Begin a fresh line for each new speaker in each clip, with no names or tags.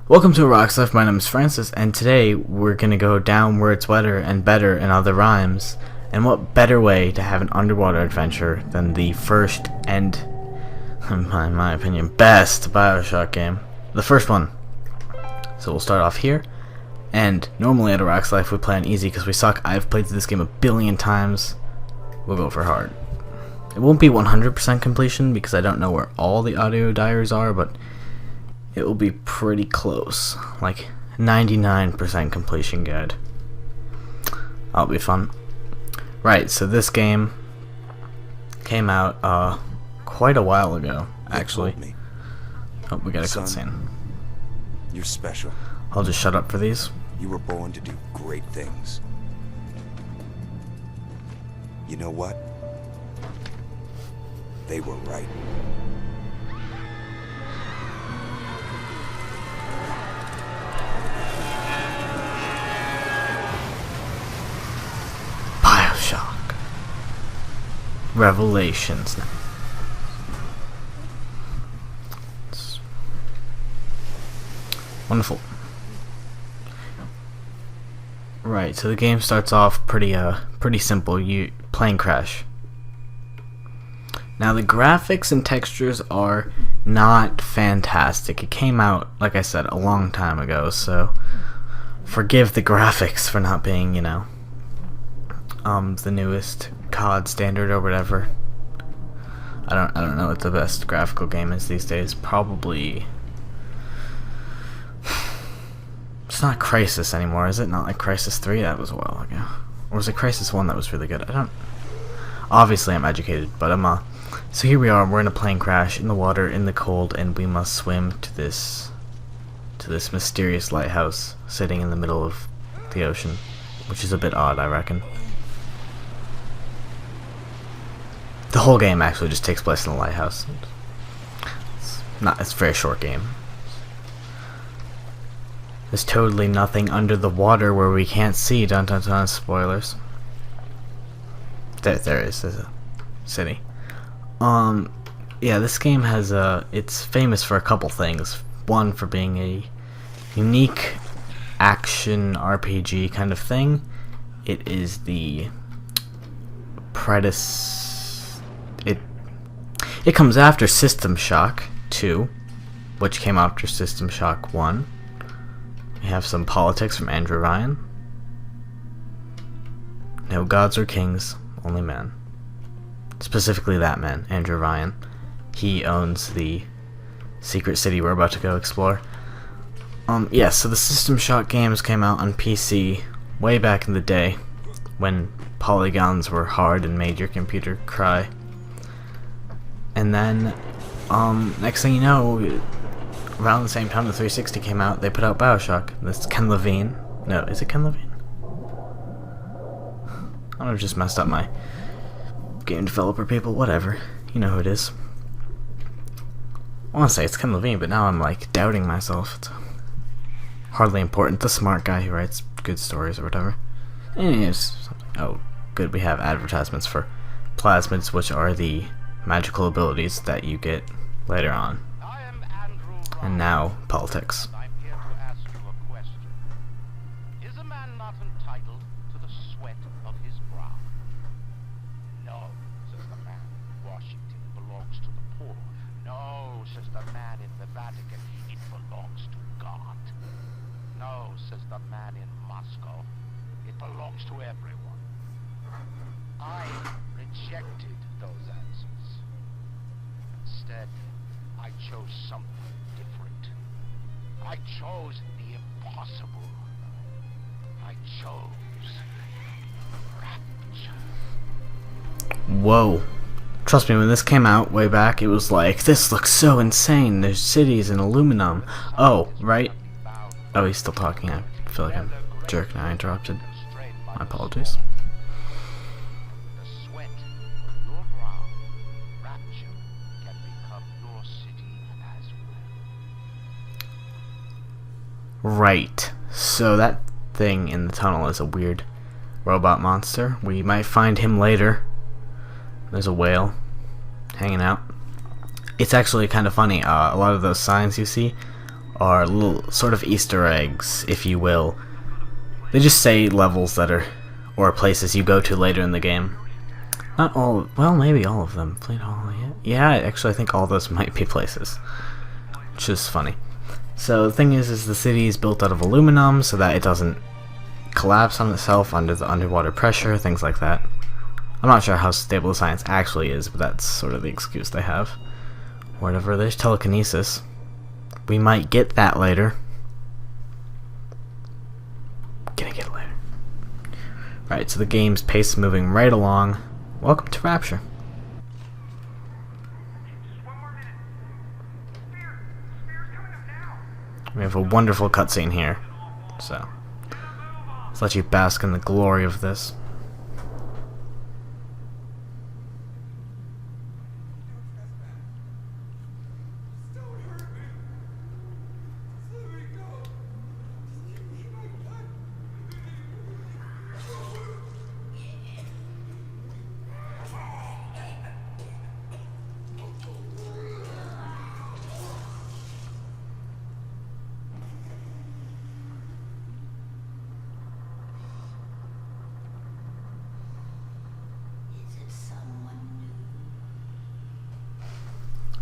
Welcome to Rock's Life. My name is Francis, and today we're gonna go down where it's wetter and better in other rhymes. And what better way to have an underwater adventure than the first and, in my opinion, best Bioshock game? The first one. So we'll start off here. And normally at A Rock's Life we play on easy because we suck. I've played this game a billion times. We'll go for hard. It won't be 100% completion because I don't know where all the audio diaries are, but it will be pretty close, like 99% completion guide. That'll be fun. Right, so this game came out quite a while ago, actually. Oh, we got a cutscene.
You're special.
I'll just shut up for these.
You were born to do great things. You know what? They were right.
Bioshock. Revelations. It's wonderful. Right, so the game starts off pretty simple. Plane crash. Now the graphics and textures are not fantastic. It came out, like I said, a long time ago, so forgive the graphics for not being, the newest COD standard or whatever. I don't know what the best graphical game is these days. Probably it's not Crisis anymore, is it? Not like Crisis 3, that was a while ago. Or was it Crisis 1 that was really good? Obviously I'm educated, but so here we are, we're in a plane crash in the water, in the cold, and we must swim to this mysterious lighthouse sitting in the middle of the ocean, which is a bit odd, I reckon. The whole game actually just takes place in the lighthouse. It's a very short game. There's totally nothing under the water where we can't see. Dun dun dun, spoilers. There is. There's a city. Yeah, this game has it's famous for a couple things. One, for being a unique action RPG kind of thing. It is the It comes after System Shock 2, which came after System Shock 1. We have some politics from Andrew Ryan. No gods or kings, only men. Specifically that man, Andrew Ryan. He owns the secret city we're about to go explore. Yeah, so the System Shock games came out on PC way back in the day when polygons were hard and made your computer cry. And then, next thing you know, around the same time the 360 came out, they put out Bioshock. That's Ken Levine. No, is it Ken Levine? I don't know, just messed up my game developer people. Whatever. You know who it is. I want to say it's Ken Levine, but now I'm like doubting myself. It's hardly important. The smart guy who writes good stories or whatever. Anyways, oh, good. We have advertisements for plasmids, which are the magical abilities that you get later on. And now, politics.
I'm here to ask you a question. Is a man not entitled to the sweat of his brow? No, says the man in Washington. It belongs to the poor. No, says the man in the Vatican. It belongs to God. No, says the man in Moscow. It belongs to everyone. I rejected those answers. Instead, I chose something different. I chose the impossible. I chose rapture.
Whoa. Trust me, when this came out way back, it was like, this looks so insane. There's cities in aluminum. Oh, right? Oh, he's still talking. I feel like I'm a jerk now. I interrupted. My apologies.
The sweat of your brow, rapture, can become your city as well.
Right. So that thing in the tunnel is a weird robot monster. We might find him later. There's a whale hanging out. It's actually kind of funny. A lot of those signs you see are little sort of Easter eggs, if you will. They just say levels that are, or places you go to later in the game. Not all, well, maybe all of them. Played all, yeah, actually I think all those might be places, which is funny. So the thing is the city is built out of aluminum so that it doesn't collapse on itself under the underwater pressure, things like that. I'm not sure how stable the science actually is, but that's sort of the excuse they have. Whatever, there's telekinesis. We might get that later. Gonna get it later. Right, so the game's pace is moving right along. Welcome to Rapture. We have a wonderful cutscene here, so let's let you bask in the glory of this.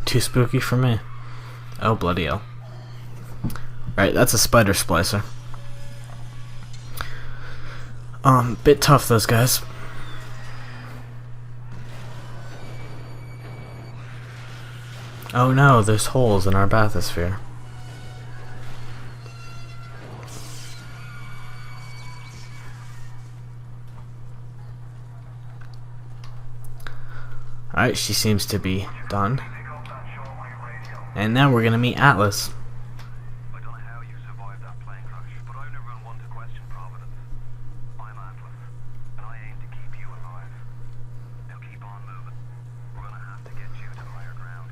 Too spooky for me. Oh, bloody hell. Right, that's a spider splicer. Bit tough, those guys. Oh no, there's holes in our bathysphere. Alright, she seems to be done. And now we're gonna meet Atlas.
I don't know how you survived that plane crash, but I've never been one to question Providence. I'm Atlas, and I aim to keep you alive. Now keep on moving. We're gonna have to get you to higher ground.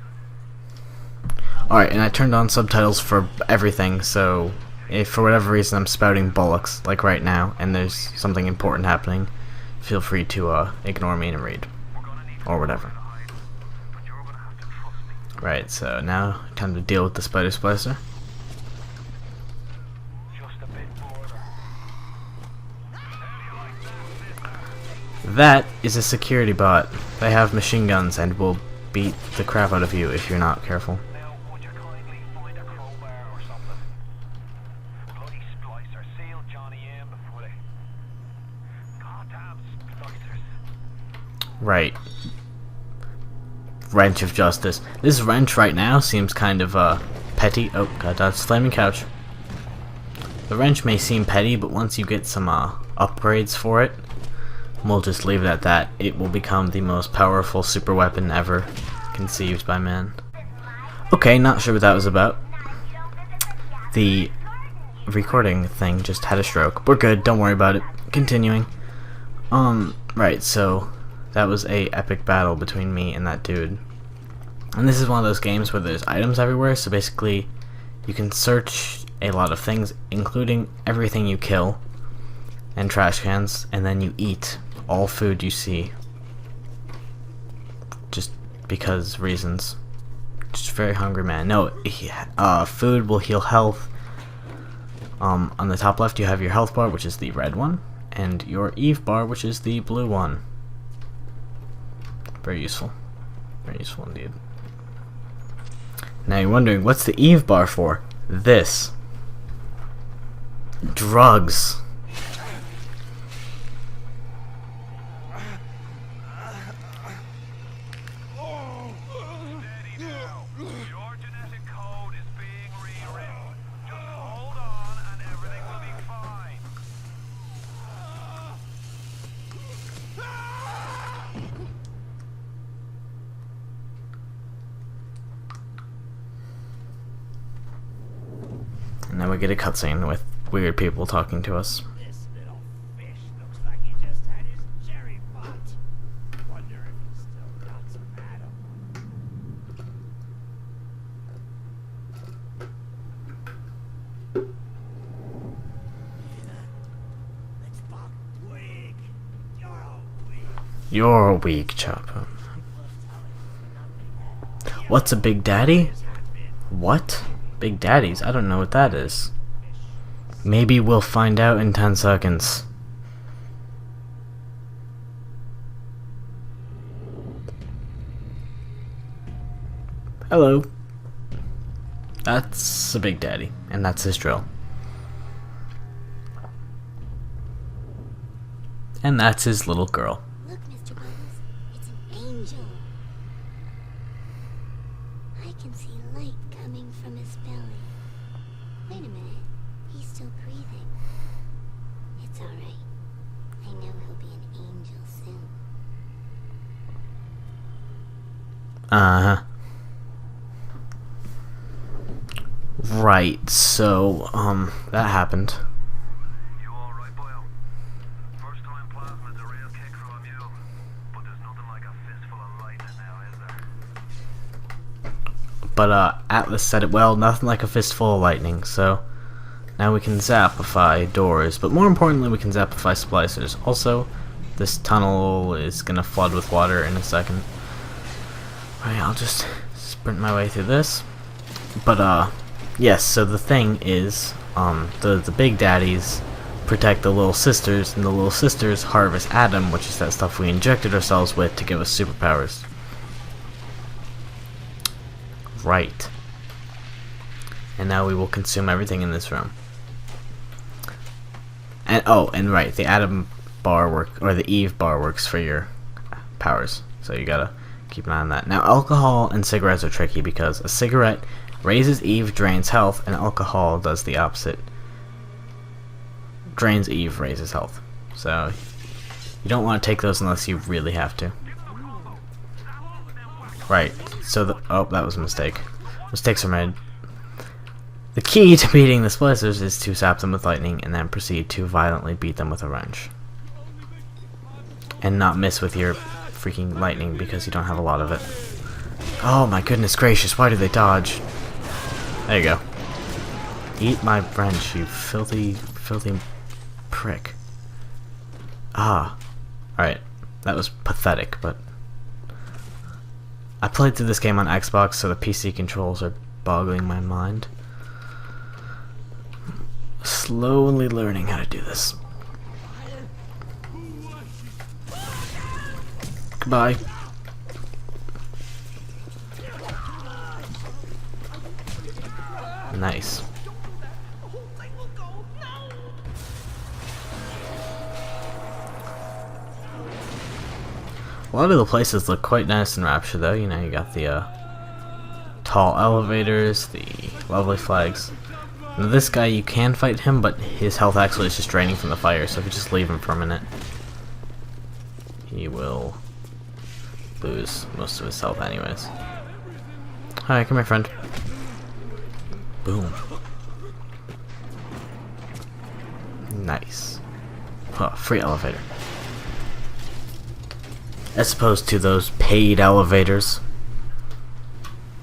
Alright, and I turned on subtitles for everything, so if for whatever reason I'm spouting bollocks, like right now, and there's something important happening, feel free to ignore me and read. Or whatever. Right, so now time to deal with the spider splicer. That is a security bot. They have machine guns and will beat the crap out of you if you're not careful.
Now, would you kindly find a crowbar or something? Bloody splicer, seal Johnny in before they... Goddamn splicers.
Right. Wrench of justice. This wrench right now seems kind of petty. Oh god, that's flaming couch. The wrench may seem petty, but once you get some upgrades for it, we'll just leave it at that. It will become the most powerful super weapon ever conceived by man. Okay, not sure what that was about. The recording thing just had a stroke. We're good, don't worry about it. Continuing. Right, so that was a epic battle between me and that dude. And this is one of those games where there's items everywhere, so basically you can search a lot of things, including everything you kill, and trash cans, and then you eat all food you see. Just because reasons. Just very hungry man. No, food will heal health. On the top left you have your health bar, which is the red one, and your Eve bar, which is the blue one. Very useful. Very useful indeed. Now you're wondering, what's the Eve bar for? This. Drugs.
Your genetic code is being rewritten. Just hold on and everything will be fine.
And then we get a cutscene with weird people talking to us.
This little fish looks like he just had his cherry pot. Wonder if he's still got some Adam. Let's fuck Twig. You're a weak.
You're weak, Chopper. What's a big daddy? What? Big Daddies? I don't know what that is. Maybe we'll find out in 10 seconds. Hello. That's a Big Daddy, and that's his drill. And that's his little girl.
Look, Mr. Bones, it's an angel. I can see light coming from his belly. Wait a minute, he's still breathing. It's alright. I know he'll be an angel soon.
Uh-huh. Right, so, that happened.
You alright, boyo? First time plasma's a real kick from a mule. But there's nothing like a fistful of lightning now, is there?
But, Atlas said it well, nothing like a fistful of lightning, so now we can zappify doors, but more importantly, we can zappify splicers. Also, this tunnel is gonna flood with water in a second. Alright, I'll just sprint my way through this. But, yes, so the thing is, the Big Daddies protect the little sisters, and the little sisters harvest Adam, which is that stuff we injected ourselves with to give us superpowers. Right. And now we will consume everything in this room. And oh, and right, the Adam bar or the Eve bar works for your powers, so you gotta keep an eye on that. Now, alcohol and cigarettes are tricky because a cigarette raises Eve, drains health, and alcohol does the opposite. Drains Eve, raises health. So, you don't want to take those unless you really have to. Right, so oh, that was a mistake. Mistakes are made. The key to beating the splicers is to zap them with lightning and then proceed to violently beat them with a wrench. And not miss with your freaking lightning because you don't have a lot of it. Oh my goodness gracious, why do they dodge? There you go. Eat my wrench, you filthy, filthy prick. Ah. Alright. That was pathetic, but I played through this game on Xbox, so the PC controls are boggling my mind. Slowly learning how to do this. Goodbye. Nice. A lot of the places look quite nice in Rapture, though. You know, you got the tall elevators, the lovely flags. Now, this guy, you can fight him, but his health actually is just draining from the fire, so if you just leave him for a minute, he will lose most of his health anyways. Hi, come here, friend. Boom. Nice. Oh, free elevator. As opposed to those paid elevators.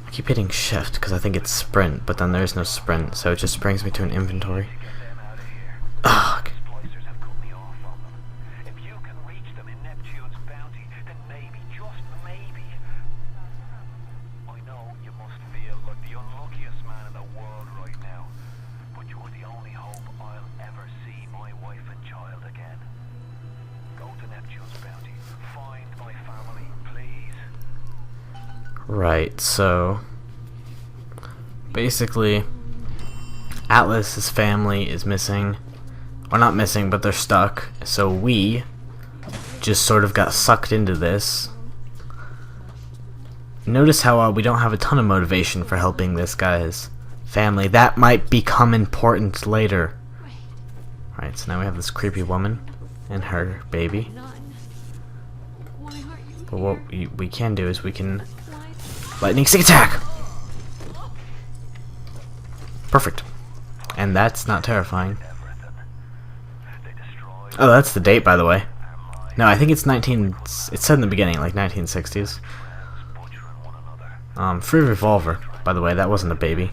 I keep hitting shift because I think it's sprint, but then there's no sprint, so it just brings me to an inventory. Ugh.
Splicers have cut me off from them. If you can reach them in Neptune's bounty, then maybe, just maybe. I know you must feel like the unluckiest man in the world right now, but you're the only hope I'll ever see my wife and child again. Go to Neptune's bounty. Find my family, please.
Right, so basically Atlas's family is missing. Or not missing, but they're stuck. So we just sort of got sucked into this. Notice how we don't have a ton of motivation for helping this guy's family. That might become important later. Right, so now we have this creepy woman and her baby. But what we can do is we can lightning stick attack! Perfect. And that's not terrifying. Oh, that's the date, by the way. No, I think it's it said in the beginning, like 1960s. Free revolver, by the way, that wasn't a baby.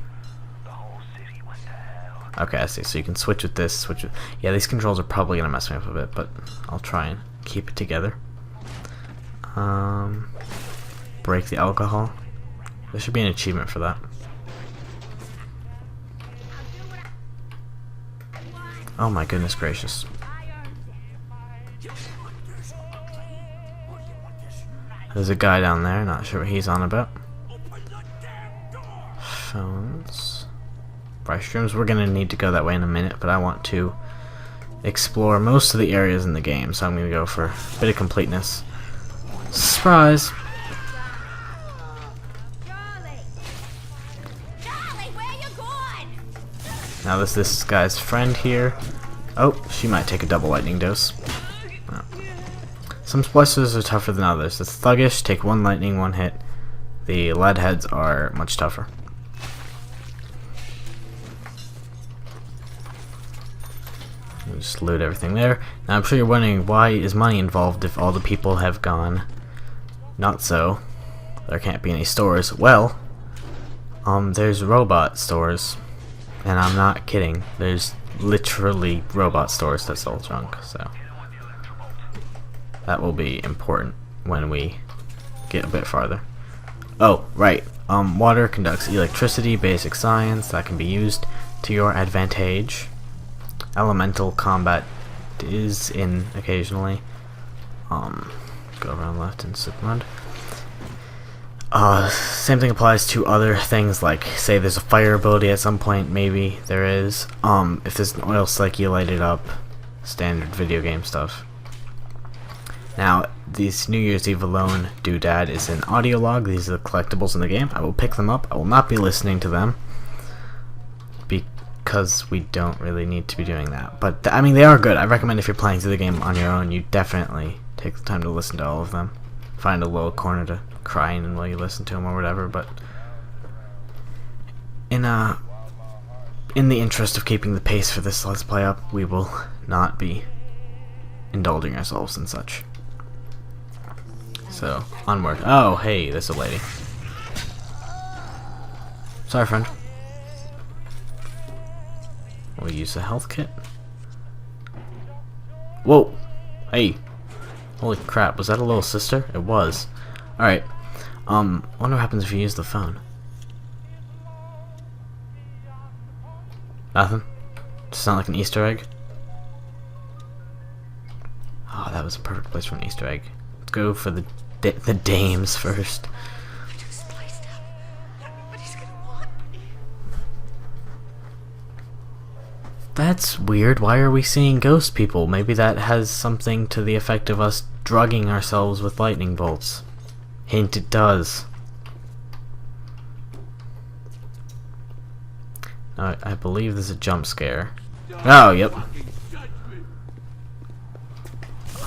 Okay, I see, so you can switch with this, yeah, these controls are probably gonna mess me up a bit, but I'll try and keep it together. Break the alcohol. There should be an achievement for that. Oh my goodness gracious. There's a guy down there, not sure what he's on about. Phones. Restrooms, we're gonna need to go that way in a minute, but I want to explore most of the areas in the game, so I'm gonna go for a bit of completeness. Surprise! Now there's this guy's friend here. Oh, she might take a double lightning dose. Oh. Some splicers are tougher than others. The thuggish take one lightning, one hit. The lead heads are much tougher. We'll just loot everything there. Now I'm sure you're wondering, why is money involved if all the people have gone? Not so. There can't be any stores. Well, there's robot stores. And I'm not kidding. There's literally robot stores that sell junk, so that will be important when we get a bit farther. Oh, right. Water conducts electricity, basic science, that can be used to your advantage. Elemental combat is in occasionally. Go around left and slip around. Same thing applies to other things, like say there's a fire ability at some point, maybe there is. If there's an oil slick, you light it up. Standard video game stuff. Now, this New Year's Eve alone doodad is an audio log. These are the collectibles in the game. I will pick them up. I will not be listening to them because we don't really need to be doing that. But I mean, they are good. I recommend if you're playing through the game on your own, you definitely take the time to listen to all of them. Find a little corner to cry in while you listen to them or whatever, but in the interest of keeping the pace for this Let's Play up, we will not be indulging ourselves in such. So, onward. Oh, hey, there's a lady. Sorry, friend. We'll use a health kit. Whoa! Hey! Holy crap, was that a little sister? It was. Alright. Wonder what happens if you use the phone. Nothing? Does it sound like an Easter egg? Oh, that was a perfect place for an Easter egg. Let's go for the dames first. That's weird. Why are we seeing ghost people? Maybe that has something to the effect of us drugging ourselves with lightning bolts. Hint, it does. I believe there's a jump scare. Oh, yep.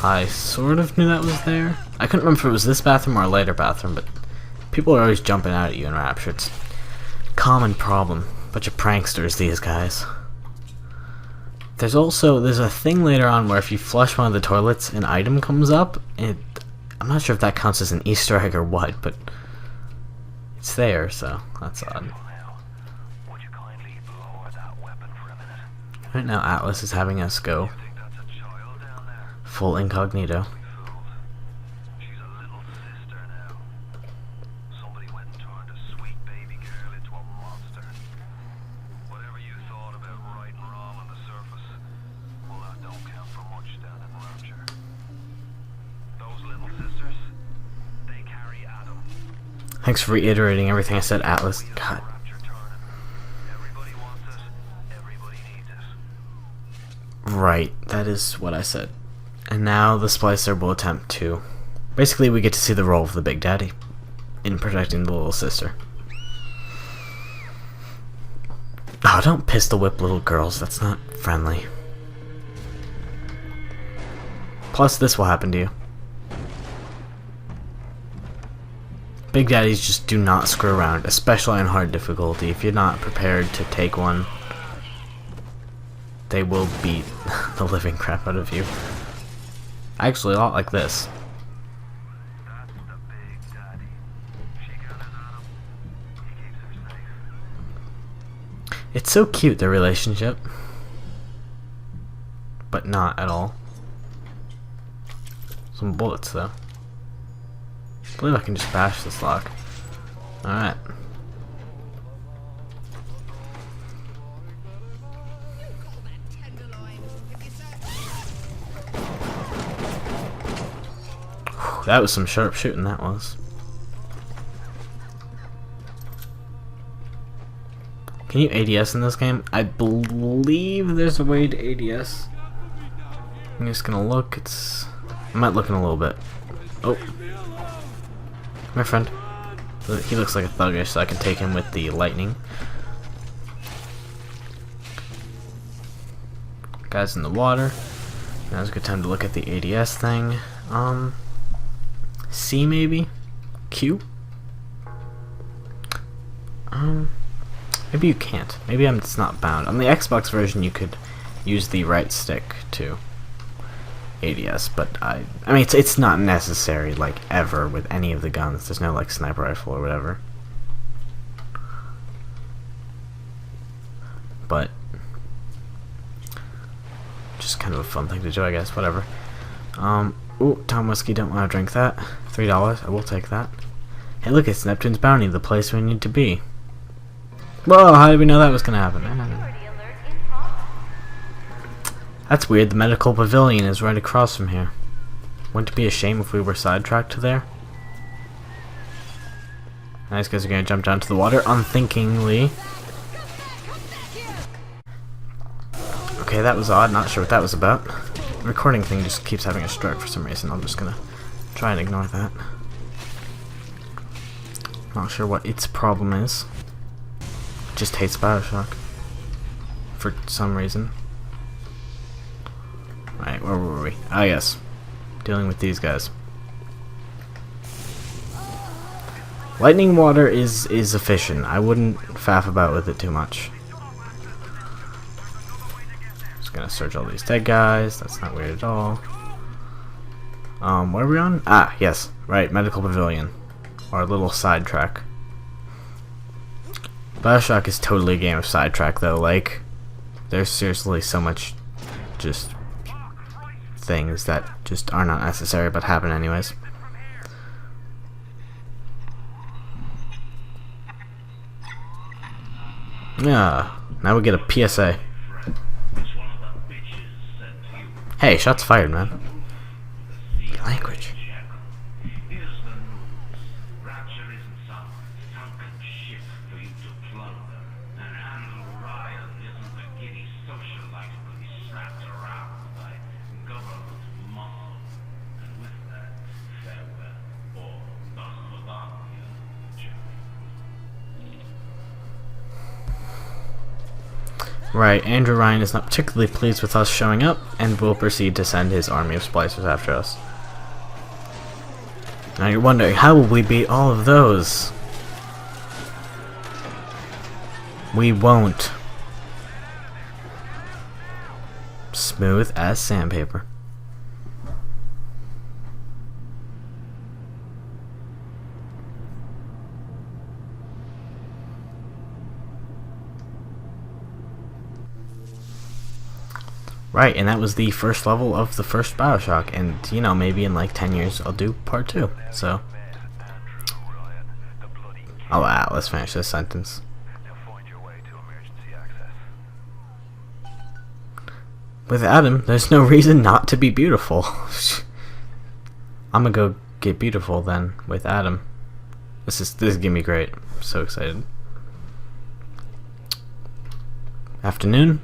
I sort of knew that was there. I couldn't remember if it was this bathroom or a later bathroom, but people are always jumping out at you in Rapture. It's a common problem. Bunch of pranksters, these guys. There's a thing later on where if you flush one of the toilets, an item comes up. I'm not sure if that counts as an Easter egg or what, but it's there, so that's odd. Right now Atlas is having us go full incognito. Thanks for reiterating everything I said, Atlas. God. Right, that is what I said. And now the Splicer will attempt to... Basically, we get to see the role of the Big Daddy in protecting the little sister. Oh, don't pistol whip little girls. That's not friendly. Plus, this will happen to you. Big Daddies just do not screw around, especially on hard difficulty. If you're not prepared to take one, they will beat the living crap out of you. Actually, a lot like this. It's so cute, their relationship. But not at all. Some bullets, though. I believe I can just bash this lock. Alright. That was some sharp shooting, that was. Can you ADS in this game? I believe there's a way to ADS. I'm just gonna look. I might look in a little bit. Oh. My friend. He looks like a thuggish, so I can take him with the lightning. Guys in the water. Now's a good time to look at the ADS thing. C maybe? Q? Maybe you can't. Maybe it's not bound. On the Xbox version you could use the right stick to ADS, but I mean it's not necessary like ever with any of the guns. There's no like sniper rifle or whatever. But just kind of a fun thing to do, I guess. Whatever. Ooh, Tom Whiskey, don't want to drink that. $3, I will take that. Hey, look, it's Neptune's Bounty, the place we need to be. Whoa, how did we know that was gonna happen? That's weird, the medical pavilion is right across from here. Wouldn't it be a shame if we were sidetracked to there? Nice guys are gonna jump down to the water unthinkingly. Okay, that was odd, not sure what that was about. The recording thing just keeps having a stroke for some reason. I'm just gonna try and ignore that. Not sure what its problem is. It just hates Bioshock. For some reason. Right, where were we? Ah, yes. Dealing with these guys. Lightning water is efficient. I wouldn't faff about with it too much. Just gonna search all these dead guys. That's not weird at all. What are we on? Ah, yes. Right, medical pavilion. Our little sidetrack. Bioshock is totally a game of sidetrack though. Like, there's seriously so much just things that just are not necessary but happen anyways. Yeah, now we get a PSA. Hey, shots fired, man. Language. Right, Andrew Ryan is not particularly pleased with us showing up, and will proceed to send his army of splicers after us. Now you're wondering, how will we beat all of those? We won't. Smooth as sandpaper. Right, and that was the first level of the first Bioshock, and you know, maybe in like 10 years I'll do part 2, so. Oh wow, let's finish this sentence. With Adam, there's no reason not to be beautiful. I'm gonna go get beautiful then, with Adam. This is gonna be great. I'm so excited. Afternoon.